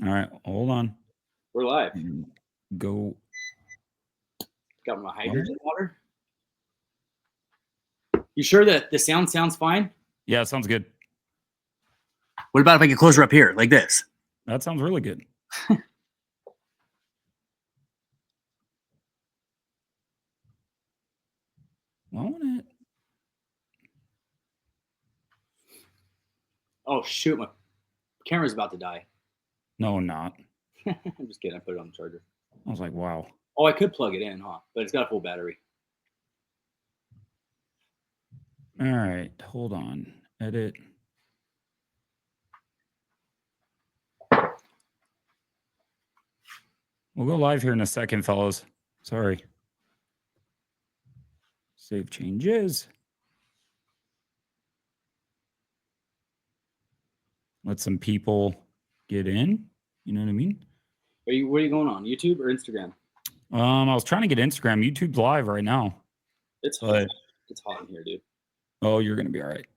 All right, hold on. We're live. Go. Got my hydrogen water. You sure that the sound sounds fine? Yeah, sounds good. What about if I get closer up here, like this? That sounds really good. Want it? Oh shoot, my camera's about to die. No, not. I'm just kidding. I put it on the charger. I was like, wow. Oh, I could plug it in, huh? But it's got a full battery. All right, hold on. Edit. We'll go live here in a second, fellas. Sorry. Save changes. Let some people get in. You know what I mean? Where are you going on? YouTube or Instagram? I was trying to get Instagram. YouTube's live right now. It's hot. It's hot in here, dude. Oh, you're gonna be all right.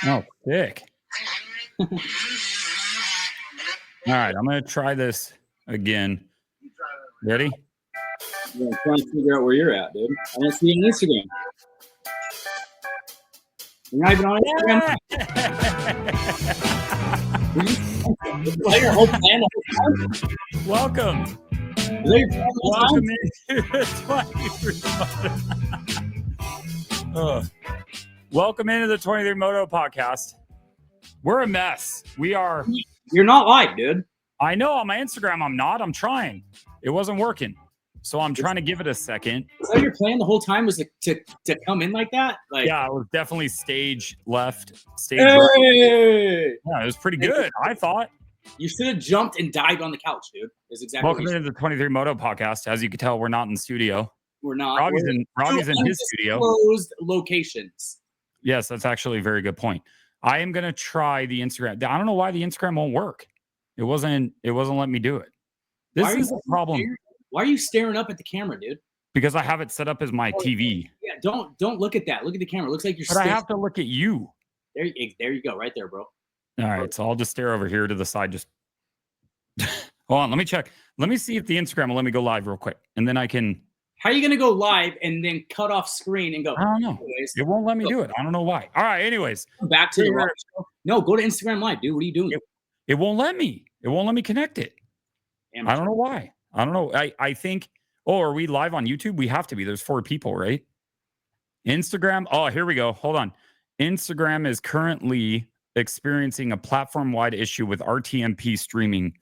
Oh, sick. All right, I'm gonna try this again. Ready? I'm trying to figure out where you're at, dude. I don't see you on Instagram. You're not even on Instagram. Is that your whole plan the whole time? Welcome. Is that your plan the whole Welcome time? Welcome into the 23 Moto podcast. We're a mess. We are. You're not live, dude. I know on my Instagram I'm not. I'm trying. It wasn't working. So I'm trying to give it a second. Is that your plan the whole time was to come in like that? Like, yeah, it was definitely stage left, stage hey! right. Yeah, it was pretty good, I thought. You should have jumped and dived on the couch, dude. Is exactly. Welcome into the 23 Moto podcast. As you can tell, we're not in studio. We're not. Robbie's in his studio. Closed locations. Yes, that's actually a very good point. I am gonna try the Instagram. I don't know why the Instagram won't work. It wasn't letting me do it. This is a problem. Why are you staring up at the camera, dude? Because I have it set up as my TV. Yeah, don't look at that. Look at the camera. It looks like you're. But I have to look at you. There you go, right there, bro. All right, so I'll just stare over here to the side. Just hold on. Let me check. Let me see if the Instagram will let me go live real quick, and then I can. How are you gonna go live and then cut off screen and go? I don't know. It won't let me do it. I don't know why. All right. Anyways, back to the rock show. No, go to Instagram Live, dude. What are you doing? It won't let me. It won't let me connect it. Amateur. I don't know why. I don't know. I think. Oh, are we live on YouTube? We have to be. There's 4 people, right? Instagram. Oh, here we go. Hold on. Instagram is currently experiencing a platform-wide issue with RTMP streaming,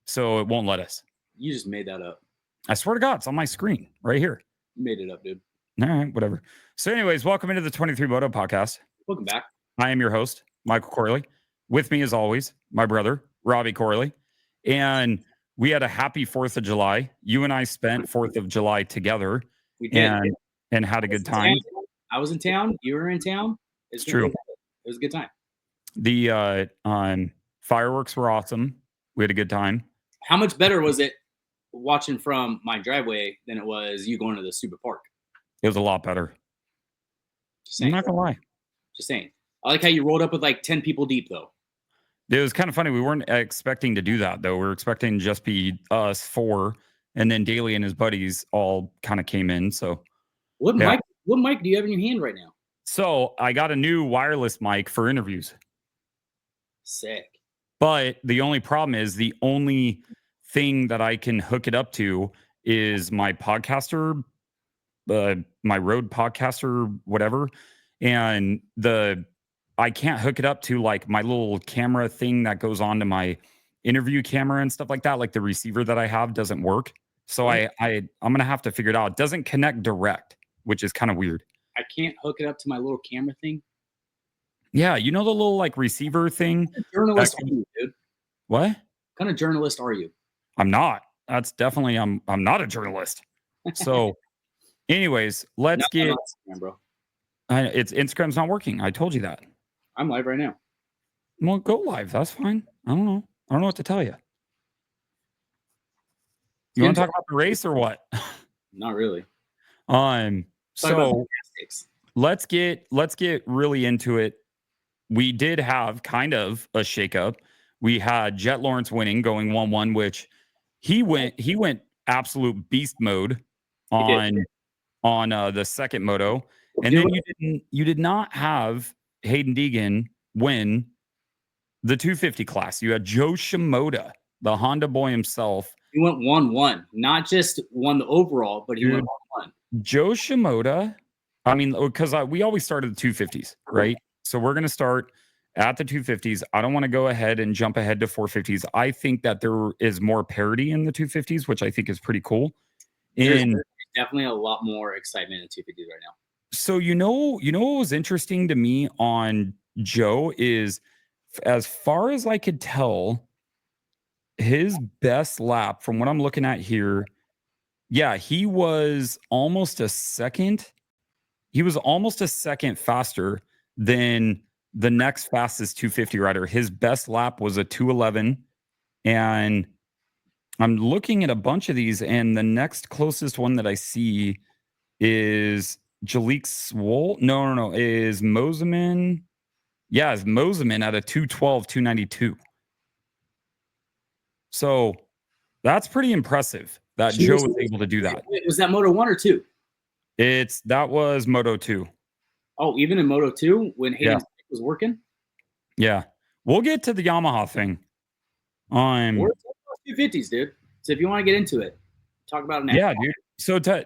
so it won't let us. You just made that up. I swear to God, it's on my screen right here. You made it up, dude. All right, whatever. So anyways, welcome into the 23 Moto podcast. Welcome back. I am your host, Michael Corley. With me, as always, my brother, Robbie Corley. And we had a happy 4th of July. You and I spent 4th of July together. We did. And had a good time. I was in town. You were in town. It's true. It was a good time. The fireworks were awesome. We had a good time. How much better was it watching from my driveway than it was you going to the stupid park? It was a lot better. I'm not gonna lie. Just saying. I like how you rolled up with like 10 people deep, though. It was kind of funny. We weren't expecting to do that, though. We were expecting to just be us 4, and then Daly and his buddies all kind of came in. So, what mic do you have in your hand right now? So I got a new wireless mic for interviews. Sick. But the only problem is the only thing that I can hook it up to is my podcaster, my Rode podcaster, whatever. And I can't hook it up to like my little camera thing that goes on to my interview camera and stuff like that. Like the receiver that I have doesn't work. So I'm going to have to figure it out. It doesn't connect direct, which is kind of weird. I can't hook it up to my little camera thing. Yeah, you know the little like receiver thing. What kind of journalist are you, dude? What? What kind of journalist are you? I'm not. That's definitely I'm not a journalist. So, anyways, let's get. Instagram, bro. It's Instagram's not working. I told you that. I'm live right now. Well, go live. That's fine. I don't know. I don't know what to tell you. You want to talk about the race or what? Not really. So let's get really into it. we did have kind of a shakeup. We had Jett Lawrence winning, going 1-1, which he went absolute beast mode on the second moto. And then you did not have Hayden Deegan win the 250 class. You had Joe Shimoda, the Honda boy himself. He went 1-1, not just won the overall, but he went 1-1. Joe Shimoda, I mean, because we always start at the 250s, right? So we're going to start at the 250s. I don't want to go ahead and jump ahead to 450s. I think that there is more parity in the 250s, which I think is pretty cool. There's definitely a lot more excitement in 250s right now. So you know what was interesting to me on Joe is, as far as I could tell, his best lap from what I'm looking at here, yeah, he was almost a second. He was almost a second faster than the next fastest 250 rider. His best lap was a 2:11, and I'm looking at a bunch of these, and the next closest one that I see is Jalik Swole. No, is Moseman. Yeah, it's Moseman at a 2:12, 292. So that's pretty impressive that Joe was able to do that. Was that Moto 1 or 2? That was Moto 2. Oh, even in Moto 2 when Hayden was working? Yeah. We'll get to the Yamaha thing. We're 250s, dude. So if you want to get into it, talk about it now. Yeah, dude.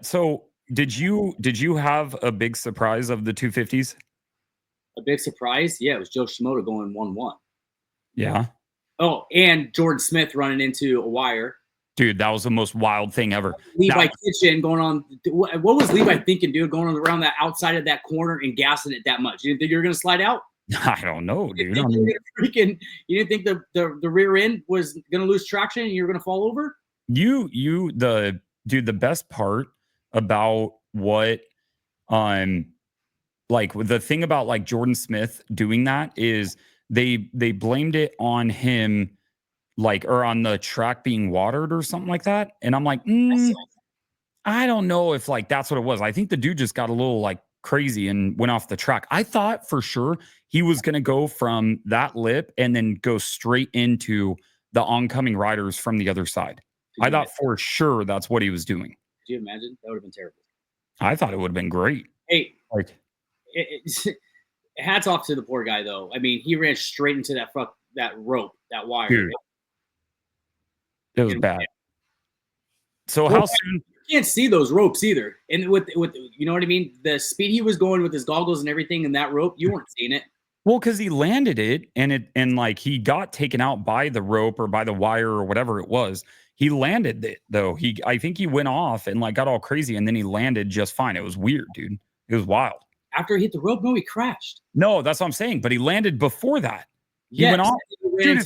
So did you have a big surprise of the 250s? A big surprise? Yeah, it was Joe Shimoda going 1-1. Yeah. Oh, and Jordan Smith running into a wire. Dude, that was the most wild thing ever. Levi Kitchen going on. What was Levi thinking, dude, going around that outside of that corner and gassing it that much? You didn't think you were going to slide out? I don't know, dude. You didn't think the rear end was going to lose traction and you were going to fall over? The best part about what, like the thing about like Jordan Smith doing that is they blamed it on him, like, or on the track being watered or something like that. And I'm like, I don't know if like that's what it was. I think the dude just got a little like crazy and went off the track. I thought for sure he was going to go from that lip and then go straight into the oncoming riders from the other side. I thought for sure that's what he was doing. Could you imagine? That would have been terrible. I thought it would have been great. Hey, like, hats off to the poor guy, though. I mean, he ran straight into that rope, that wire. Dude, it was bad. So how soon? You can't see those ropes either. And with you know what I mean? The speed he was going with his goggles and everything and that rope, you weren't seeing it. Well, because he landed it and like he got taken out by the rope or by the wire or whatever it was. He landed it though. I think he went off and like got all crazy and then he landed just fine. It was weird, dude. It was wild. After he hit the rope, no, he crashed. No, that's what I'm saying. But he landed before that. He went off. Dude,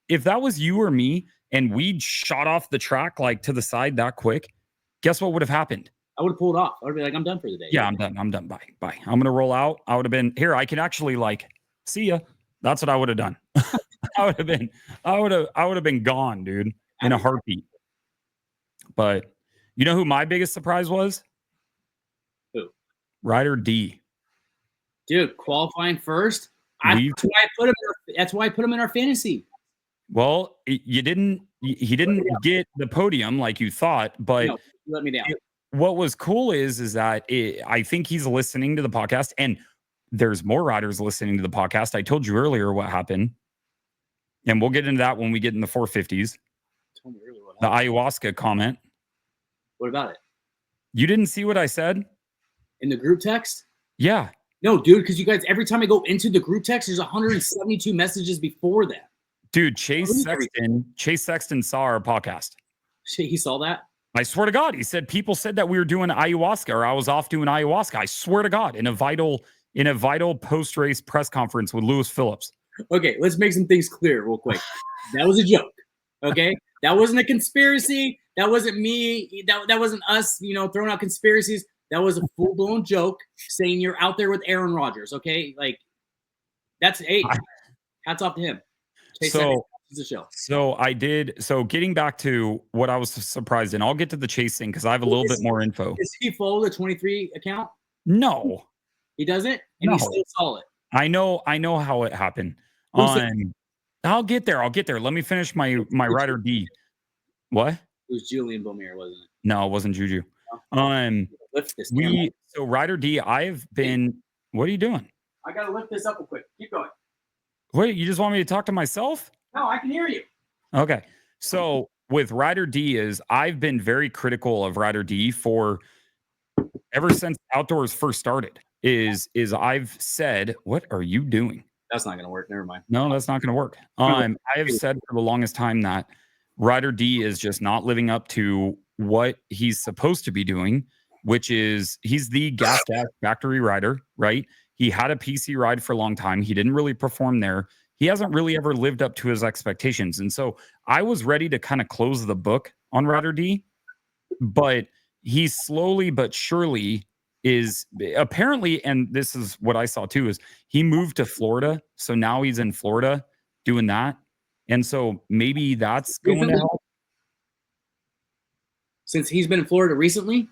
if that was you or me and we shot off the track like to the side that quick, guess what would have happened? I would have pulled off. I would be like, I'm done for the day. Yeah, I'm done. Bye. I'm gonna roll out. I would have been here. I can actually like see ya. That's what I would have done. I would have been gone, dude, in a heartbeat. But you know who my biggest surprise was? Who? Rider D. Dude, qualifying first. That's why I put him in our fantasy. Well, he didn't get the podium like you thought, but no, you let me down. What was cool is that I think he's listening to the podcast, and there's more riders listening to the podcast. I told you earlier what happened, and we'll get into that when we get in the 450s. Told me earlier what the ayahuasca comment. What about it? You didn't see what I said? In the group text? Yeah. No, dude, because you guys, every time I go into the group text, there's 172 messages before that. Dude, Chase Sexton saw our podcast. He saw that? I swear to God, he said people said that we were doing ayahuasca or I was off doing ayahuasca. I swear to God, in a vital post-race press conference with Lewis Phillips. Okay, let's make some things clear real quick. That was a joke. Okay? That wasn't a conspiracy. That wasn't me. That wasn't us, throwing out conspiracies. That was a full-blown joke saying you're out there with Aaron Rodgers. Okay? Like, hats off to him. The show. So I did. So getting back to what I was surprised in, I'll get to the Chase thing because I have a little bit more info. Does he follow the 23 account? No. He doesn't? And he still saw it? I know how it happened. Who said I'll get there. Let me finish my Rider D. What? it was Julian Bomir, wasn't it? No, it wasn't Juju. No. Lift this. So Rider D, I've been. What are you doing? I gotta lift this up real quick. Keep going. Wait, you just want me to talk to myself? No, I can hear you. Okay. So with Rider D I've been very critical of Rider D for ever since outdoors first started. Is I've said, what are you doing? That's not gonna work. Never mind. No, that's not going to work. I have said for the longest time that Rider D is just not living up to what he's supposed to be doing, which is he's the gas factory rider, right? He had a PC ride for a long time. He didn't really perform there. He hasn't really ever lived up to his expectations. And so I was ready to kind of close the book on Rider D, but he slowly but surely is apparently, and this is what I saw too, is he moved to Florida. So now he's in Florida doing that. And so maybe that's going to help. Since he's been in Florida recently?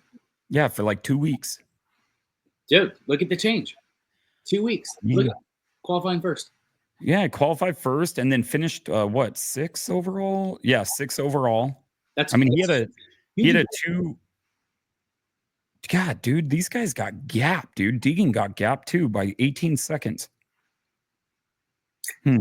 Yeah, for like 2 weeks. Dude, look at the change. 2 weeks. Yeah. Look at qualifying first. Yeah, qualified first and then finished 6 overall? Yeah, 6 overall. That's I mean, he had a 2. God, dude, these guys got gap, dude. Deegan got gap too by 18 seconds. I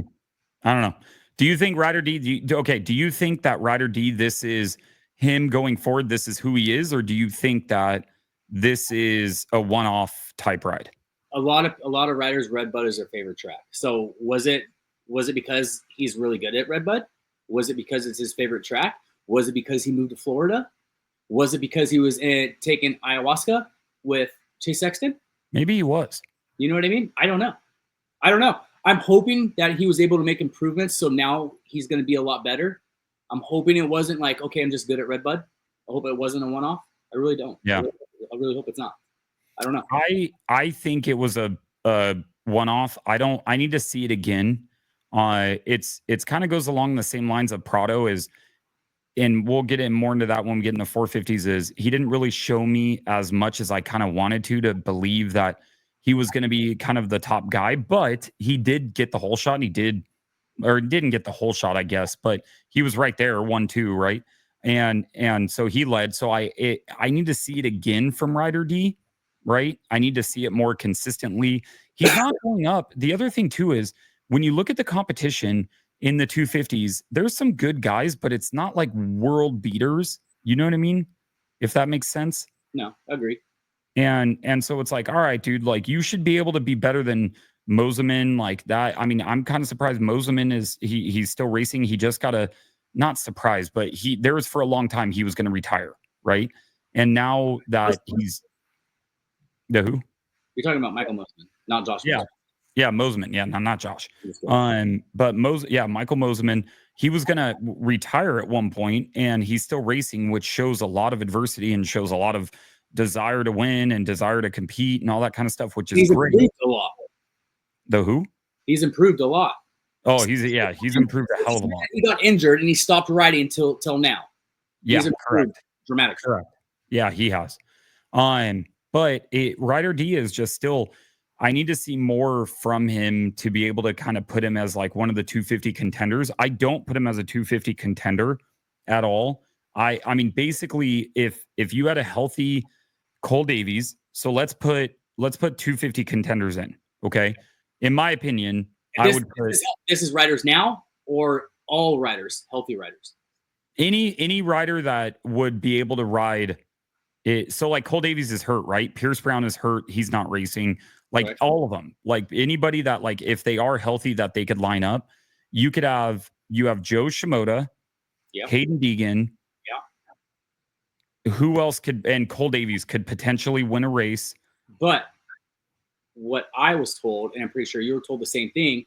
don't know. Do you think Rider D? Do you think that Rider D, this is him going forward? This is who he is, or do you think that this is a one-off type ride? A lot of riders, RedBud is their favorite track. So was it because he's really good at RedBud? Was it because it's his favorite track? Was it because he moved to Florida? Was it because he was taking ayahuasca with Chase Sexton? Maybe he was. You know what I mean? I don't know. I'm hoping that he was able to make improvements, so now he's going to be a lot better. I'm hoping it wasn't like, okay, I'm just good at RedBud. I hope it wasn't a one-off. I really don't. Yeah. I really hope it's not. I don't know. I think it was a one-off. I need to see it again. It's kind of goes along the same lines of Prado is, and we'll get in more into that when we get into 450s, is he didn't really show me as much as I kind of wanted to believe that he was going to be kind of the top guy, but he did get the whole shot and didn't get the whole shot, I guess, but he was right there, 1-2, right? And so he led. So I need to see it again from Rider D, right? I need to see it more consistently. He's not going up. The other thing too is when you look at the competition in the 250s, there's some good guys, but it's not like world beaters. You know what I mean? If that makes sense. No, agree. And so it's like, all right, dude, like you should be able to be better than Moseman like that. I mean, I'm kind of surprised Moseman he's still racing. He just got not surprised, but there was for a long time he was going to retire, right? And now that he's the who? You're talking about Michael Moseman, not Josh. Yeah. Yeah, Moseman. Yeah, not Josh. But Michael Moseman, he was going to retire at one point, and he's still racing, which shows a lot of adversity and shows a lot of desire to win and desire to compete and all that kind of stuff, which is great. Improved a lot. The who? He's improved a lot. Oh, he's improved a hell of a lot. He got injured and he stopped riding till now. Yeah, he's correct. Dramatically. Correct. Yeah, he has. But Rider D is just still. I need to see more from him to be able to kind of put him as like one of the 250 contenders. I don't put him as a 250 contender at all. I mean, basically, if you had a healthy Cole Davies, so let's put 250 contenders in. Okay, in my opinion, I would put this is riders now or all riders, healthy riders. Any rider that would be able to ride it. So like Cole Davies is hurt, right? Pierce Brown is hurt. He's not racing. Like right. All of them, like anybody that like if they are healthy that they could line up, you have Joe Shimoda, yep. Hayden Deegan. Yeah. Who else and Cole Davies could potentially win a race. But what I was told, and I'm pretty sure you were told the same thing,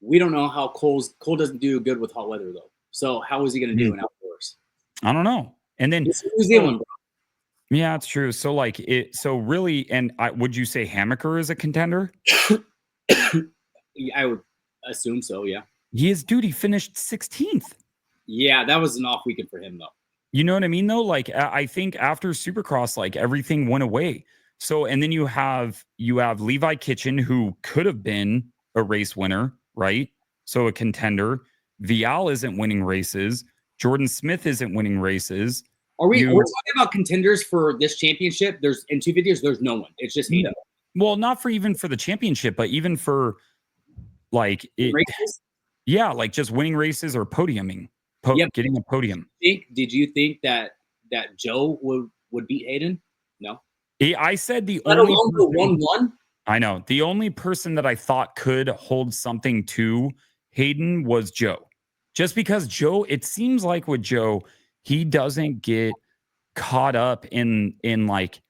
we don't know how Cole doesn't do good with hot weather though. So how is he going to do in outdoors? I don't know. And then New Zealand, bro. Yeah, it's true. So like so really, and would you say Hammaker is a contender? I would assume so. Yeah. He finished 16th. Yeah, that was an off weekend for him though. You know what I mean though? Like I think after Supercross, like everything went away. So, and then you have Levi Kitchen, who could have been a race winner, right? So a contender. Vial isn't winning races. Jordan Smith isn't winning races. Are we talking about contenders for this championship? There's in 250s, there's no one. It's just Hayden. Well, not for even for the championship, but even for like races? Yeah, like just winning races or podiuming, getting a podium. Did you think that Joe would beat Hayden? No. I said the only 1-1. I know the only person that I thought could hold something to Hayden was Joe, just because Joe. It seems like with Joe, he doesn't get caught up in like,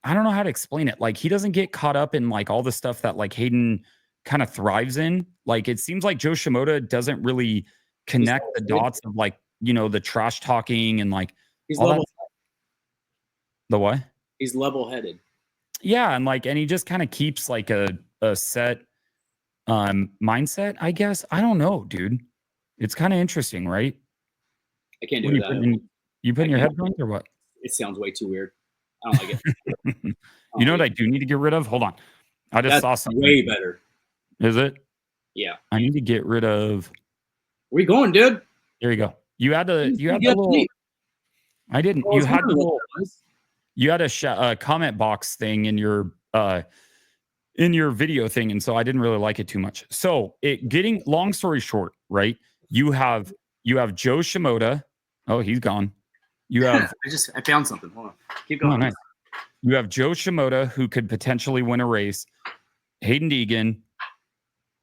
I don't know how to explain it. Like, he doesn't get caught up in like all the stuff that like Hayden kind of thrives in. Like, it seems like Joe Shimoda doesn't really connect the dots of like, you know, the trash talking and like he's level. The what? He's level-headed. Yeah, and like, and he just kind of keeps like a set mindset, I guess. I don't know, dude. It's kind of interesting, right? I can't do that. You put in your headphones or what? It sounds way too weird. I don't like it. You know what I do need to get rid of? Hold on. I just saw something. Way better. Is it? Yeah. I need to get rid of. Where you going, dude? There you go. You had the little. I didn't. You had the little. You had a comment box thing in your video thing, and so I didn't really like it too much. So getting long story short, right? You have Joe Shimoda. Oh, he's gone. You have. I found something. Hold on. Keep going. Oh, nice. You have Joe Shimoda, who could potentially win a race. Hayden Deegan.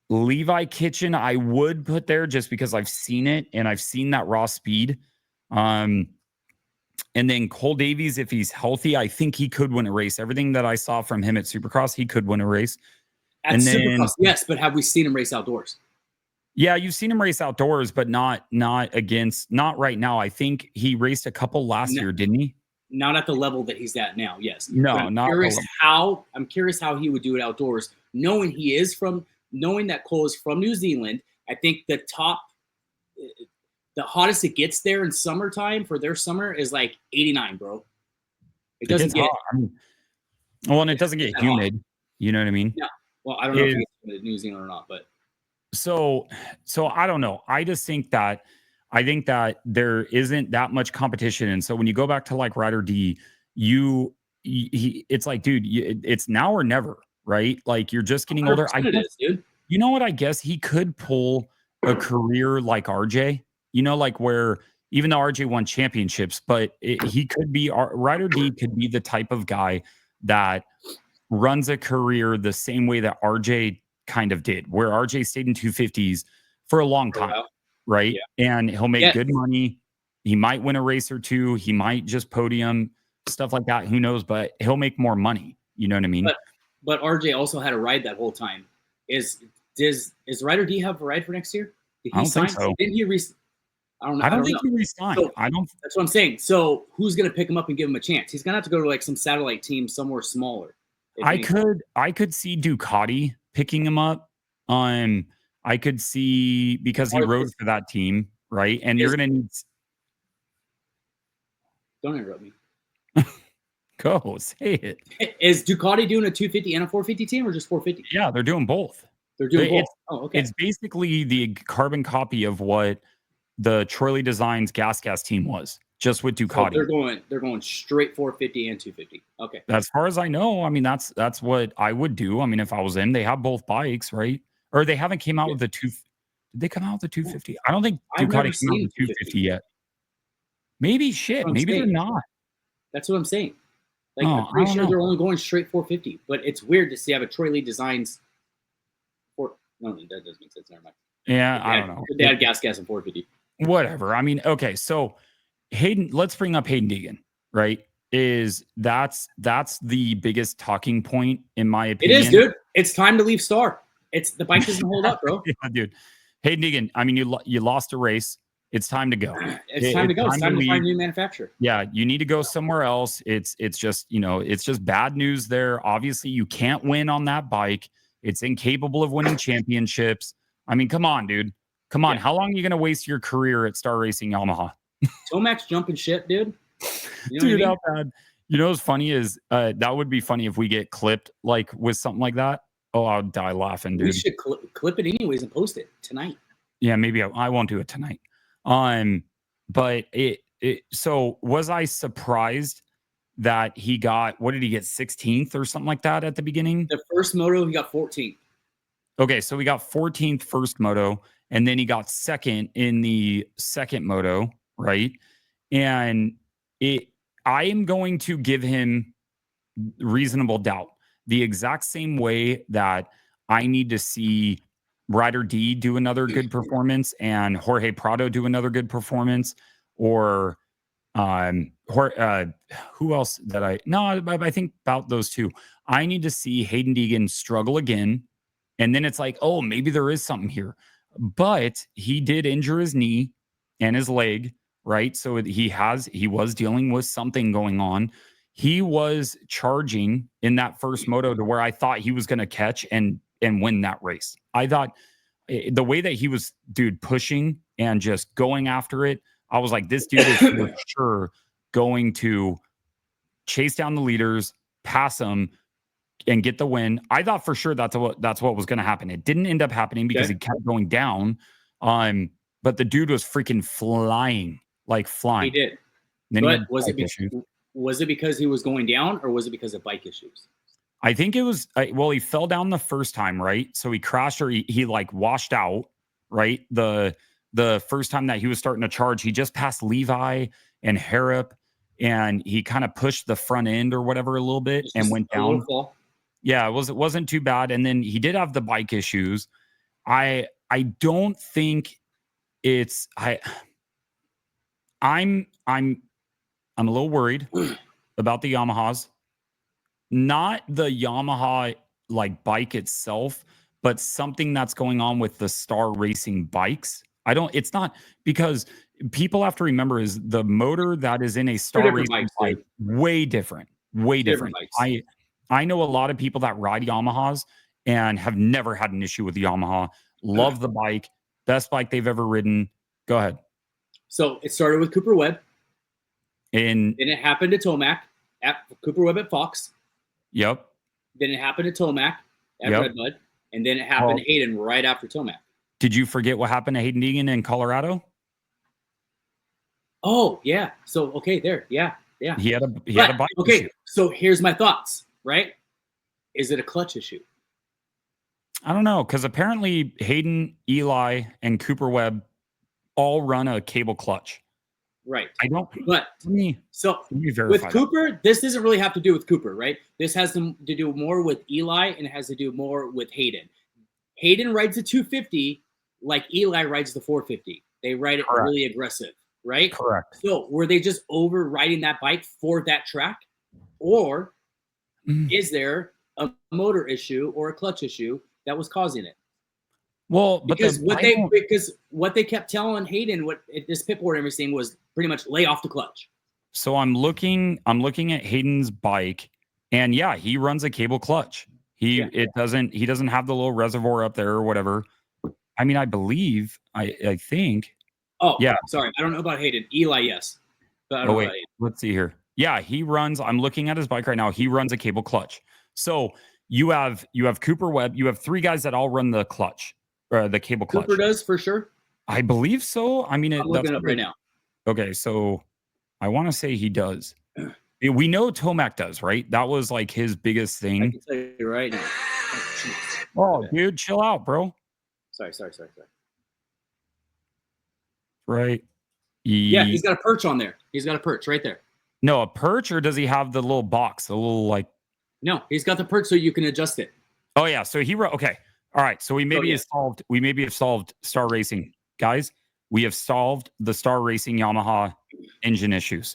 Levi Kitchen, I would put there just because I've seen it and I've seen that raw speed. And then Cole Davies, if he's healthy, I think he could win a race. Everything that I saw from him at Supercross, he could win a race. Supercross, yes, but have we seen him race outdoors? Yeah, you've seen him race outdoors, but not right now. I think he raced a couple last year, didn't he? Not at the level that he's at now. Yes. No, not. I'm curious how he would do it outdoors, knowing that Cole is from New Zealand. I think the hottest it gets there in summertime for their summer is like 89, bro. It doesn't get hot. And it doesn't get humid. Hot. You know what I mean? Yeah. Well, I don't know if it's New Zealand or not, but so I don't know. I think that there isn't that much competition, and so when you go back to like Ryder D, it's like, dude, it's now or never. Right? Like, you're just getting older. Dude. You know what? I guess he could pull a career like RJ, you know, like where even though RJ won championships, but he could be, Ryder D could be the type of guy that runs a career the same way that RJ kind of did, where RJ stayed in 250s for a long time. Right? Yeah. And he'll make good money. He might win a race or two. He might just podium, stuff like that. Who knows? But he'll make more money. You know what I mean? But RJ also had a ride that whole time. Is Ryder D have a ride for next year? Did he sign? Think so. Didn't he I don't know. I don't think he re-signed. So, that's what I'm saying. So who's gonna pick him up and give him a chance? He's gonna have to go to like some satellite team somewhere smaller. I could see Ducati picking him up. I could see, because he rode for that team, right? And you're gonna need. Don't interrupt me. Go say it. Is Ducati doing a 250 and a 450 team, or just 450? Yeah, they're doing both. They're doing both. Oh, okay. It's basically the carbon copy of what the Troy Designs gas team was, just with Ducati. So they're going straight 450 and 250. Okay. As far as I know, I mean, that's what I would do. I mean, if I was them, they have both bikes, right? Or they haven't came out with the Did they come out with the 250? I don't think Ducati came out with the 250 yet. Maybe they're not. That's what I'm saying. Like, I'm pretty sure they're only going straight 450, but it's weird to see have a Troy Lee Designs. No, that doesn't make sense. Never mind. Yeah, I don't know. They had gas and 450. Whatever. I mean, okay, so Hayden. Let's bring up Hayden Deegan. Right? That's the biggest talking point in my opinion. It is, dude. It's time to leave Star. The bike doesn't hold up, bro. Yeah, dude. Hayden Deegan. I mean, you lost a race. It's time to go. It's time to go. It's time to find a new manufacturer. Yeah, you need to go somewhere else. It's just, it's just bad news there. Obviously, you can't win on that bike. It's incapable of winning championships. I mean, come on, dude. Come on. Yeah. How long are you going to waste your career at Star Racing Yamaha? Tomac's jumping ship, dude. You know dude, how bad. You know what's funny is that would be funny if we get clipped like with something like that. Oh, I'll die laughing, dude. We should clip it anyways and post it tonight. Yeah, maybe I won't do it tonight. But so was I surprised that he got, what did he get, 16th or something like that at the beginning? The first moto, he got 14th. Okay, so we got 14th first moto, and then he got second in the second moto, right? And I am going to give him reasonable doubt. The exact same way that I need to see Ryder D do another good performance and Jorge Prado do another good performance, or who else that I think about those two. I need to see Hayden Deegan struggle again, and then it's like, oh, maybe there is something here. But he did injure his knee and his leg, right? So he was dealing with something going on. He was charging in that first moto to where I thought he was going to catch and win that race. I thought the way that he was, dude, pushing and just going after it, I was like, this dude is for sure going to chase down the leaders, pass them, and get the win. I thought for sure that's what was going to happen. It didn't end up happening because he kept going down. But the dude was freaking flying, like flying. He did. Then but was it because he was going down, or was it because of bike issues? I think it was, well, he fell down the first time, right? So he crashed, or he like washed out, right? The first time that he was starting to charge, he just passed Levi and Harrop, and he kind of pushed the front end or whatever a little bit and went down. Yeah, it wasn't too bad. And then he did have the bike issues. I don't think it's I'm a little worried about the Yamahas. Not the Yamaha like bike itself, but something that's going on with the Star Racing bikes. It's not, because people have to remember is the motor that is in a Star Racing bike way different. I know a lot of people that ride Yamahas and have never had an issue with the Yamaha. Love the bike, best bike they've ever ridden. Go ahead. So it started with Cooper Webb. And then it happened to Tomac at Cooper Webb at Fox. Yep. Then it happened to Tomac at RedBud. And then it happened to Hayden right after Tomac. Did you forget what happened to Hayden Deegan in Colorado? Oh, yeah. So, okay, there. Yeah. He had a bike issue. So here's my thoughts, right? Is it a clutch issue? I don't know, because apparently Hayden, Eli, and Cooper Webb all run a cable clutch. Right. I don't. But with Cooper, this doesn't really have to do with Cooper, right? This has to do more with Eli, and it has to do more with Hayden. Hayden rides the 250 like Eli rides the 450. They ride it really aggressive, right? Correct. So were they just over riding that bike for that track, or is there a motor issue or a clutch issue that was causing it? Well, because what they kept telling Hayden, what this pit board and everything was pretty much lay off the clutch. So I'm looking at Hayden's bike, and yeah, he runs a cable clutch. He doesn't have the little reservoir up there or whatever. I mean, I believe, I think. Oh, yeah. Sorry, I don't know about Hayden. Eli, yes. But I don't know about Hayden. Let's see here. Yeah, he runs. I'm looking at his bike right now. He runs a cable clutch. So you have Cooper Webb. You have three guys that all run the clutch. The cable clutch. Cooper does for sure. I believe so. I mean, I'm looking up right now. Okay, so I want to say he does. We know Tomac does, right? That was like his biggest thing. I can tell you right now. Oh, dude, chill out, bro. Sorry. Right. Yeah, he's got a perch on there. He's got a perch right there. No, a perch, or does he have the little box? The little like. No, he's got the perch so you can adjust it. Oh yeah, so he wrote. Okay. All right, so we maybe have solved Star Racing, guys. We have solved the Star Racing Yamaha engine issues.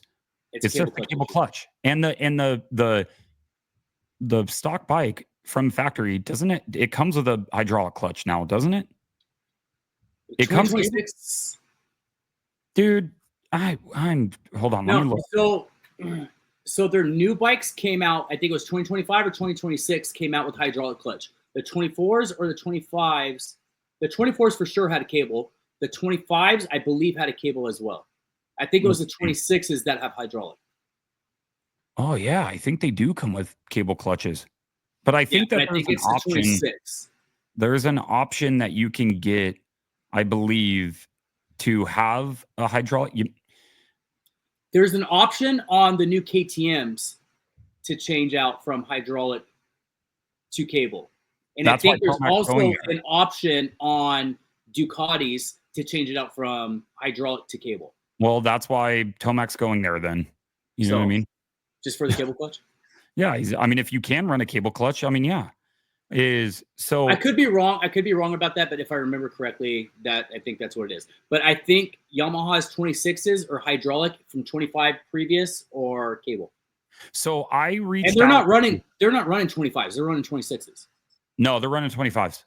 It's just the cable clutch, and the stock bike from factory, doesn't it? It comes with a hydraulic clutch now, doesn't it? It comes with, dude. I'm hold on. Let me look. So their new bikes came out. I think it was 2025 or 2026 came out with hydraulic clutch. The 24s or the 25s, the 24s for sure had a cable. The 25s, I believe, had a cable as well. I think it was the 26s that have hydraulic. Oh yeah, I think they do come with cable clutches. But I think that I think it's the 26. there's an option that you can get, I believe, to have a hydraulic. There's an option on the new KTM's to change out from hydraulic to cable. And I That's why think there's Tomac's also going there. an option on Ducatis to change it out from hydraulic to cable. Well, that's why Tomac's going there then. You know what I mean? Just for the cable clutch? Yeah, I mean, if you can run a cable clutch, I mean, yeah. I could be wrong. I could be wrong about that, but if I remember correctly, I think that's what it is. But I think Yamaha's 26s are hydraulic from 25 previous or cable. So I reached and they're not running 25s, they're running 26s. No, they're running 25s.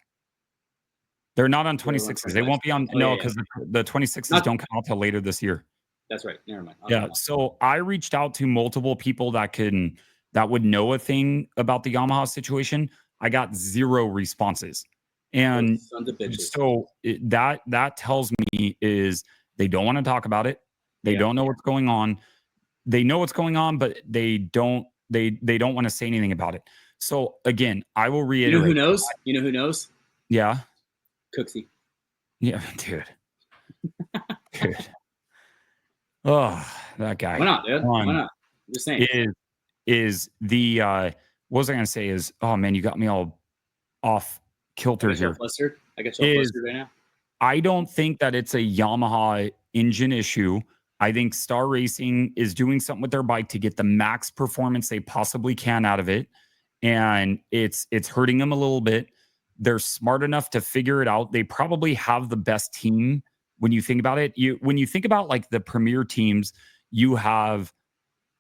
They're not on 26s. They won't be on because the 26s don't come out till later this year. That's right. Never mind. Yeah. So I reached out to multiple people that would know a thing about the Yamaha situation. I got 0 responses. And so that tells me is they don't want to talk about it. They don't know what's going on. They know what's going on, but they don't want to say anything about it. So again, I will reiterate. You know who knows? Yeah. Cooksey. Yeah, dude. Dude. Oh, that guy. Why not, dude? Why not? I'm just saying. Is the what was I gonna say is, oh man, you got me all off kilter here. I got you all flustered right now. I don't think that it's a Yamaha engine issue. I think Star Racing is doing something with their bike to get the max performance they possibly can out of it. And it's hurting them a little bit. They're smart enough to figure it out. They probably have the best team when you think about it. When you think about like the premier teams, you have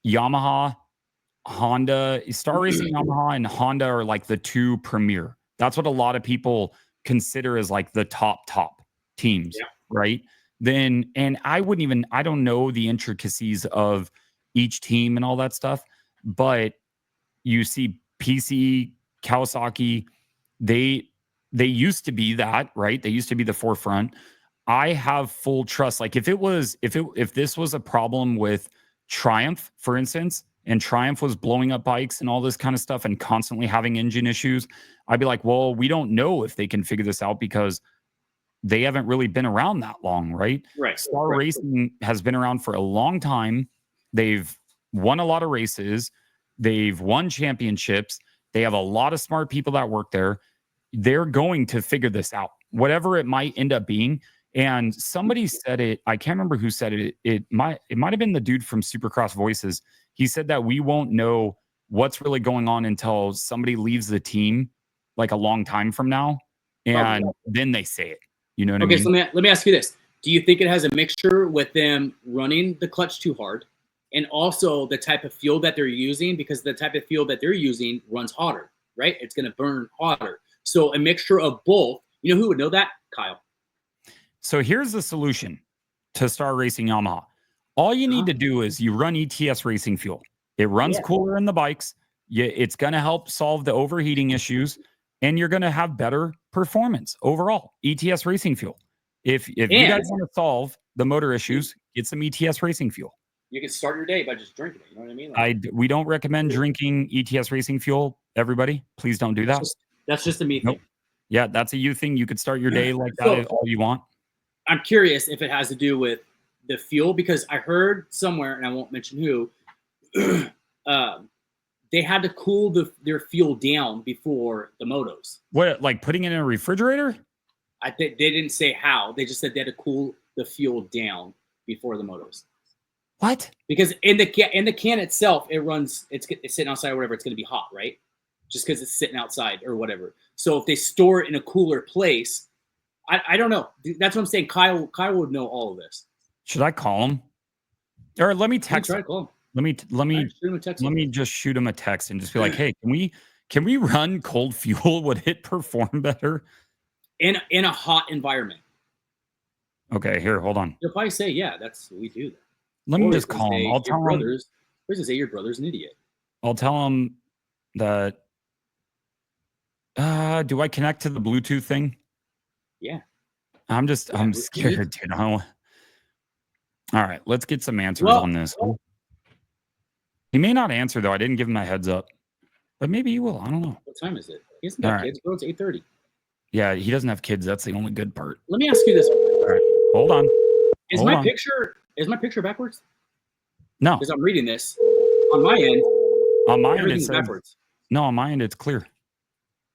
Yamaha, Honda, Star Racing, Yamaha, and Honda are like the 2 premier. That's what a lot of people consider as like the top teams, right? Then, and I don't know the intricacies of each team and all that stuff, but you see PC, Kawasaki, they used to be that, right? They used to be the forefront. I have full trust. Like if this was a problem with Triumph, for instance, and Triumph was blowing up bikes and all this kind of stuff and constantly having engine issues, I'd be like, well, we don't know if they can figure this out because they haven't really been around that long, right? Right. Star Racing has been around for a long time. They've won a lot of races. They've won championships. They have a lot of smart people that work there. They're going to figure this out, whatever it might end up being. And somebody said it, I can't remember who said it. It might have been the dude from Supercross Voices. He said that we won't know what's really going on until somebody leaves the team like a long time from now. And then they say it. You know what I mean? Okay, so let me ask you this. Do you think it has a mixture with them running the clutch too hard and also the type of fuel that they're using? Because the type of fuel that they're using runs hotter, right? It's going to burn hotter. So a mixture of both. You know who would know that? Kyle. So here's the solution to Star Racing Yamaha. All you need to do is you run ETS racing fuel. It runs cooler in the bikes. It's going to help solve the overheating issues, and you're going to have better performance overall. ETS racing fuel. If you guys want to solve the motor issues, get some ETS racing fuel. You can start your day by just drinking it. You know what I mean? We don't recommend drinking ETS racing fuel. Everybody, please don't do that. That's just a me thing. Yeah, that's a you thing. You could start your day like that all you want. I'm curious if it has to do with the fuel, because I heard somewhere, and I won't mention who, they had to cool their fuel down before the motos. What, like putting it in a refrigerator? I think they didn't say how. They just said they had to cool the fuel down before the motos. What? Because in the can itself, it's sitting outside or whatever. It's going to be hot, right? Just because it's sitting outside or whatever. So if they store it in a cooler place, I don't know. That's what I'm saying. Kyle would know all of this. Should I call him? Or let me text him. Call him. Let me just shoot him a text and just be like, hey, can we run cold fuel? Would it perform better? In a hot environment. Okay, here, hold on. He'll probably say, yeah, we do that. Let me just call him. I'll tell him. Or does it say your brother's an idiot? I'll tell him that. Do I connect to the Bluetooth thing? Yeah. I'm scared, dude. All right, let's get some answers on this. He may not answer though. I didn't give him a heads up, but maybe he will. I don't know. What time is it? He hasn't got kids, bro. It's 8:30. Yeah, he doesn't have kids. That's the only good part. Let me ask you this. All right, hold on. Is my picture backwards? No, because I'm reading this on my end. On my end, it's backwards. No, on my end, it's clear.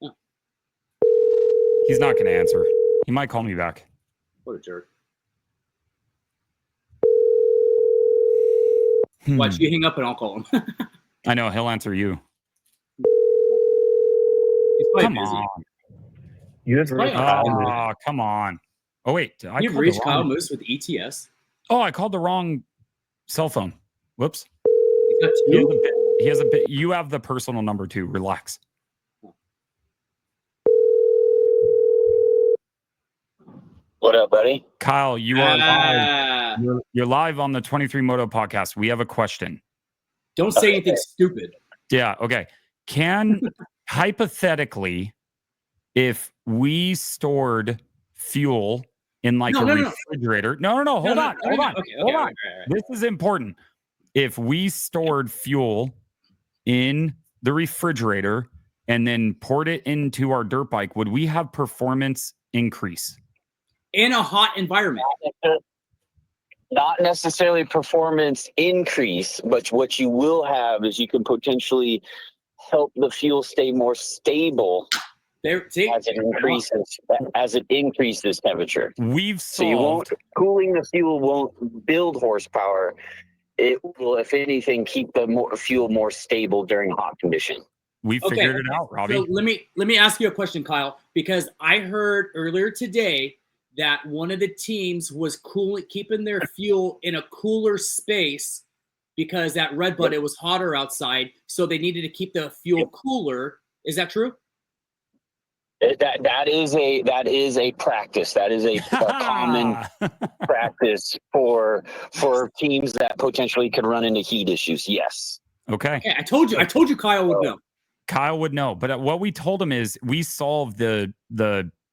Oh. He's not going to answer. He might call me back. What a jerk. Watch you hang up and I'll call him. I know. He'll answer you. He's Come busy. on. Oh, come on. Oh, wait. You've reached Kyle Moose with ETS. Oh, I called the wrong cell phone. Whoops. He's got two? He has a bit. You have the personal number too. Relax. What up, buddy? Kyle, you are live. You're live on the 23 Moto podcast. We have a question. Don't say anything stupid. Yeah. Okay. Can hypothetically, if we stored fuel in like a refrigerator, hold on. Okay. This is important. If we stored fuel in the refrigerator and then poured it into our dirt bike, would we have performance increase? In a hot environment. Not necessarily performance increase, but what you will have is you can potentially help the fuel stay more stable as it increases temperature. Cooling the fuel won't build horsepower. It will, if anything, keep the fuel more stable during hot condition. We figured it out, Robbie. So let me ask you a question, Kyle, because I heard earlier today that one of the teams was keeping their fuel in a cooler space because at RedBud it was hotter outside, so they needed to keep the fuel cooler. Is that true? That is a practice. That is a common practice for teams that potentially could run into heat issues. Yes. Okay. I told you Kyle would know. Kyle would know, but what we told him is we solved the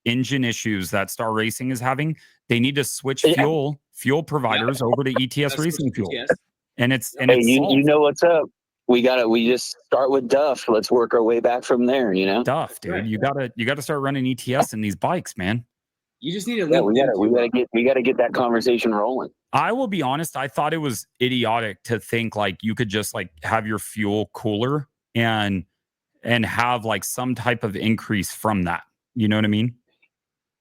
engine issues that Star Racing is having. They need to switch fuel providers over to ETS Racing Fuel. And it's you know what's up. We just start with Duff. Let's work our way back from there, you know? Duff, dude. Right. You gotta start running ETS in these bikes, man. You just need to we gotta get that conversation rolling. I will be honest, I thought it was idiotic to think like you could just like have your fuel cooler and have like some type of increase from that. You know what I mean?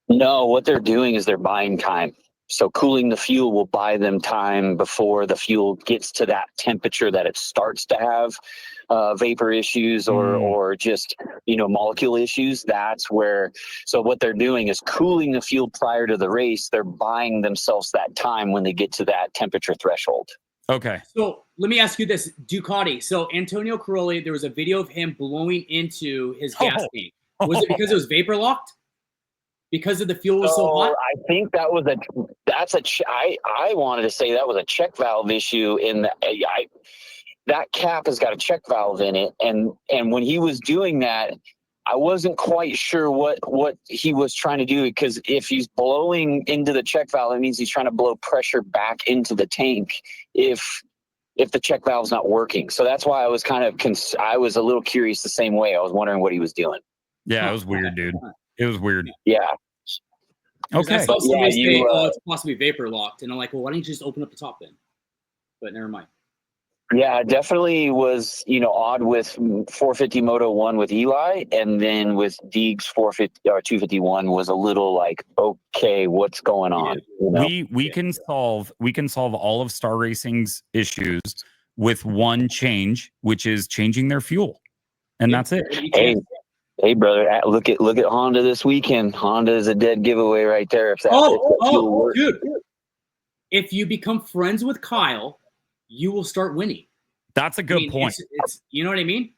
No, what they're doing is they're buying time. So cooling the fuel will buy them time before the fuel gets to that temperature that it starts to have vapor issues or just, molecule issues. That's where, so what they're doing is cooling the fuel prior to the race. They're buying themselves that time when they get to that temperature threshold. Okay. So let me ask you this, Ducati. So Antonio Caroli, there was a video of him blowing into his gas tank. Was it because it was vapor locked? Because of the fuel was so hot? I think that was I wanted to say that was a check valve issue that cap has got a check valve in it. And when he was doing that, I wasn't quite sure what he was trying to do, because if he's blowing into the check valve, it means he's trying to blow pressure back into the tank if the check valve's not working. So that's why I was I was a little curious the same way. I was wondering what he was doing. Yeah, it was weird, dude. It was weird. Yeah. Okay. I saw somebody say, it's possibly vapor locked. And I'm like, well, why don't you just open up the top then? But never mind. Yeah, it definitely was, odd with 450 Moto 1 with Eli. And then with Deegs 450 or 251 was a little like, okay, what's going on? We can solve all of Star Racing's issues with one change, which is changing their fuel. And that's it. Hey, brother! Look at Honda this weekend. Honda is a dead giveaway right there. If that dude! If you become friends with Kyle, you will start winning. That's a good point. It's you know what I mean?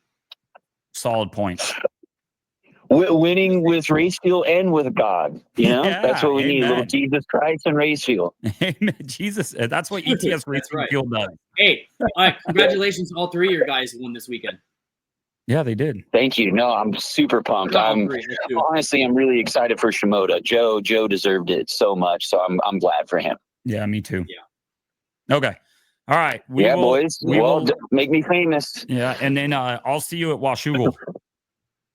Solid point. Winning with race fuel and with God. That's what we need. Little Jesus Christ and race fuel. Amen. Jesus, that's what ETS Racing Fuel does. Hey, congratulations! All three of your guys won this weekend. Yeah, they did. Thank you. No, I'm super pumped. I'm really excited for Shimoda. Joe deserved it so much, so I'm glad for him. Yeah, me too. Yeah. Okay. All right. Boys. Make me famous. Yeah. And then I'll see you at Washougal.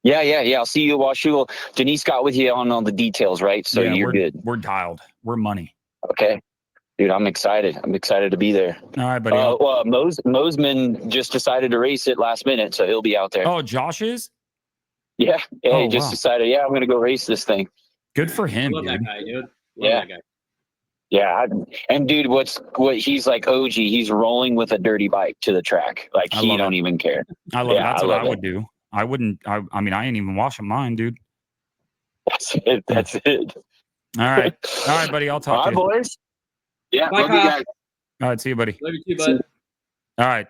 Yeah. I'll see you at Washougal. Denise got with you on all the details, right? So you're good. We're dialed. We're money. Okay. Dude, I'm excited. I'm excited to be there. All right, buddy. Well, Mosman just decided to race it last minute, so he'll be out there. Oh, Josh is? Yeah. He just decided, I'm going to go race this thing. Good for him, Love dude. that guy, dude. That guy. Yeah. And dude, what he's like OG, he's rolling with a dirty bike to the track. Like he don't even care. I love it. That's what I would do. I wouldn't, I mean, I ain't even washing mine, dude. That's it. All right, buddy. I'll talk to you. All right, boys. Yeah, bye, love you guys. All right, see you, buddy. Love you too, bud. All right.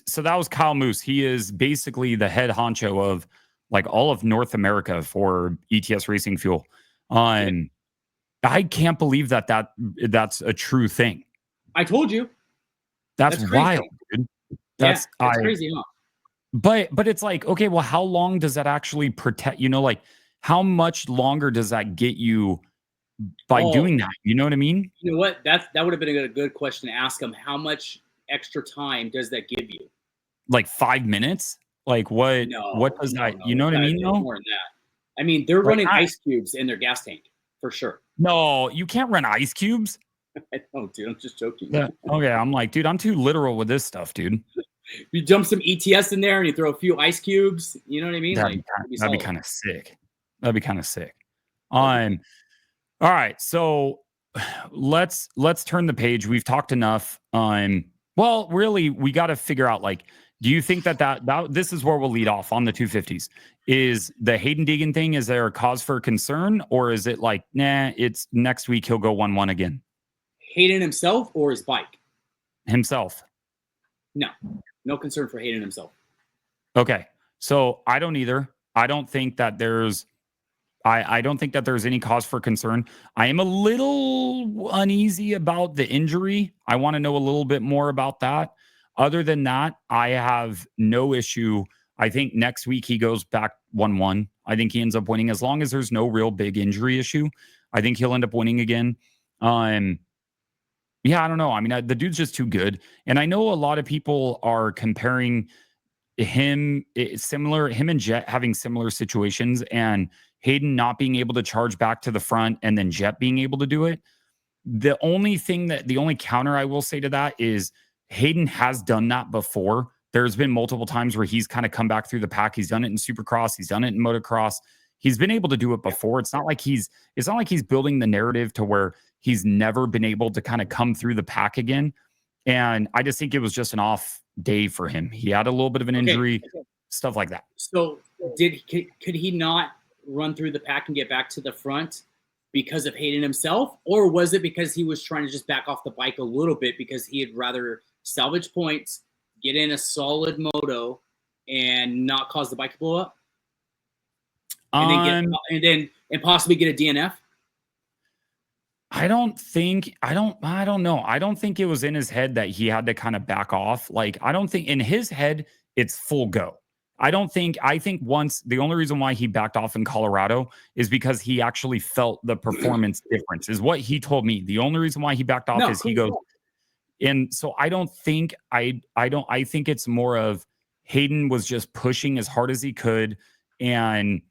So that was Kyle Moose. He is basically the head honcho of like all of North America for ETS Racing Fuel. I can't believe that's a true thing. I told you. That's wild, dude. That's crazy, huh? But it's like, okay, well, how long does that actually protect? Like how much longer does that get you by doing that? You know what I mean? You know what? That would have been a good question to ask him. How much extra time does that give you? Like 5 minutes? Like what? What does that? No. You know what I mean? More than that. I mean, they're running ice cubes in their gas tank for sure. No, you can't run ice cubes. I don't, dude. I'm just joking. Okay, I'm like, dude, I'm too literal with this stuff, dude. You dump some ETS in there and you throw a few ice cubes. You know what I mean? That'd be kind of sick. That'd be kind of sick. All right, so let's turn the page. We've talked enough. Well, really, we got to figure out, like, do you think that this is where we'll lead off on the 250s? Is the Hayden Deegan thing, is there a cause for concern, or is it like, nah, it's next week he'll go 1-1 again? Hayden himself or his bike? Himself. No concern for Hayden himself. Okay, so I don't either. I don't think that there's any cause for concern. I am a little uneasy about the injury. I want to know a little bit more about that. Other than that, I have no issue. I think next week he goes back 1-1. I think he ends up winning as long as there's no real big injury issue. I think he'll end up winning again. Yeah, I don't know. I mean, the dude's just too good. And I know a lot of people are comparing him and Jett having similar situations, and Hayden not being able to charge back to the front and then Jett being able to do it. The only counter I will say to that is Hayden has done that before. There's been multiple times where he's kind of come back through the pack. He's done it in Supercross. He's done it in Motocross. He's been able to do it before. It's not like he's building the narrative to where he's never been able to kind of come through the pack again. And I just think it was just an off day for him. He had a little bit of an injury, stuff like that. So could he not run through the pack and get back to the front because of Hayden himself? Or was it because he was trying to just back off the bike a little bit because he'd rather salvage points, get in a solid moto, and not cause the bike to blow up? And possibly get a DNF? I don't know. I don't think it was in his head that he had to kind of back off. Like, I don't think in his head it's full go. I think once, the only reason why he backed off in Colorado is because he actually felt the performance difference, is what he told me. The only reason why he backed off is he goes, and so I think it's more of Hayden was just pushing as hard as he could, and